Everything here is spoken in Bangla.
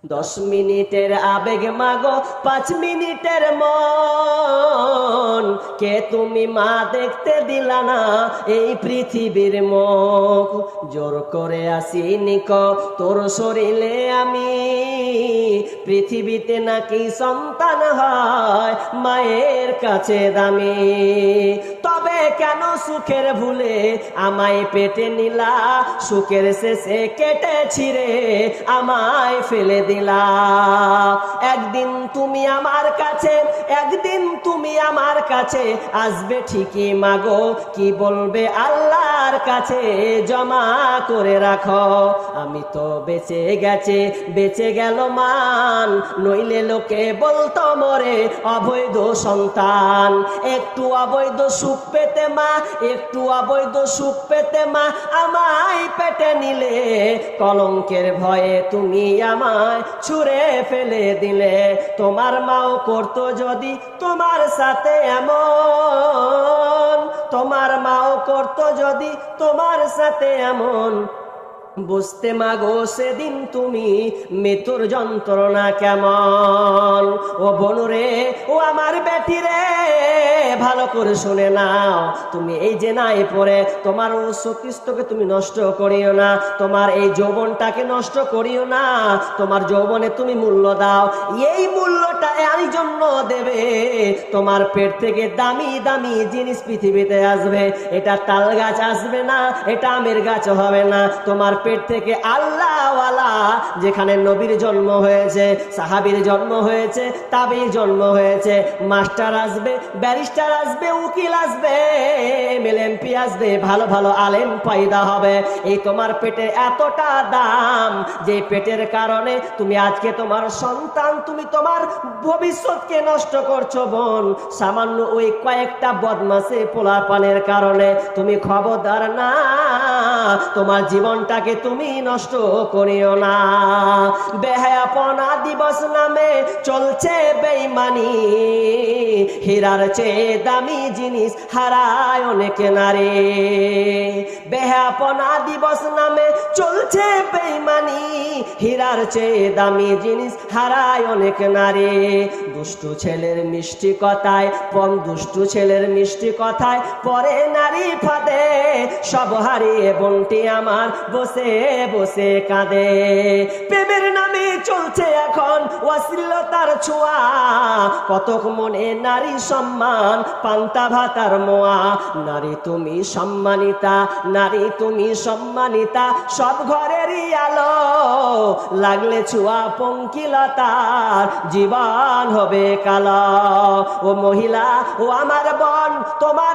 10 মিনিটের আবেগ মাগো 5 মিনিটের মন, কে তুমি মা দেখতে দিলা না এই পৃথিবীর মুখ। জোর করে আসিনি ক তোর শরীরে আমি, পৃথিবীতে নাকি সন্তান হয় মায়ের কাছে দামি। তবে কেন সুখের ভুলে আমায় পেটে নিলা, সুখের শেষে কেটে ছিঁড়ে আমায় ফেলে দিলা। একদিন তুমি আমার কাছে, একদিন তুমি আমার কাছে আসবে ঠিকই মাগো, কি বলবে আল্লাহর কাছে জমা করে রাখো। আমি তো বেঁচে গেছে বেঁচে গেল মান, নইলে লোকে বলতো মরে অবৈধ সন্তান। একটু অবৈধ সুখ পেতে মা, একটু অবৈধ সুখ পেতে মা আমায় পেটে নিলে, কলঙ্কের ভয়ে তুমি আমায় ছুঁড়ে ফেলে দিলে। তোমার মাও করতো যদি তোমার সাথে এমন, তোমার মাও করতো যদি তোমার সাথে এমন, বুঝতে মাগো সেদিন তুমি মৃত্যুর যন্ত্রণা কেমন। ও বনুরে, ও আমার বেটি রে, ভালো করে শুনে নাও। তুমি এই যে নাই পড়ে তোমার শক্তিস্তকে তুমি নষ্ট করিও না, তোমার এই যৌবনটাকে নষ্ট করিও না। তোমার যৌবনে তুমি মূল্য দাও, এই মূল্যটা এই জন্য দেবে তোমার পেট থেকে দামি দামি জিনিস পৃথিবীতে আসবে। এটা তাল গাছ আসবে না, এটা আমের গাছ হবে না। তোমার পেট থেকে আল্লাহওয়ালা, যেখানে নবীর জন্ম হয়েছে, সাহাবীর জন্ম হয়েছে, তাবির জন্ম হয়েছে, মাস্টার আসবে, ব্যারিস্টার আসবে, উকিল আসবে, এমএলএমপি আসবে, ভালো ভালো আলেম পয়দা হবে। এই তোমার পেটে এতটা দাম, যে পেটের কারণে তুমি আজকে তোমার সন্তান, তুমি তোমার ভবিষ্যৎকে নষ্ট করছো বোন, সামান্য ওই কয়েকটা বদমাশে পোলাপানের কারণে। তুমি খবরদার না, তোমার জীবনটাকে তুমি নষ্ট করিও না। বেহায়াপনা দিবস নামে চলছে বেঈমানি, হীরার চেয়ে দামি জিনিস হারায় অনেক নারী। বেহায়াপনা দিবস নামে চলছে বেঈমানি, হীরার চেয়ে দামি জিনিস হারায় অনেক নারী। দুষ্টু ছেলের মিষ্টি কথায়, দুষ্টু ছেলের মিষ্টি কথায় পরে নারী ফাঁদে, সব হারিয়ে বোনটি আমার বসে বসে কাঁদে। প্রেমের নামে চলছে এখন অশ্লীলতার ছোঁয়া, কতক মনে নারী সম্মান পান্তা ভাতার মোয়া। নারী তুমি সম্মানিতা, নারী তুমি সম্মানিতা, সব ঘরেরই আলো, লাগলে ছোঁয়া পঙ্কিলতার জীবন হবে কালো। ও মহিলা, ও আমার বোন, তোমার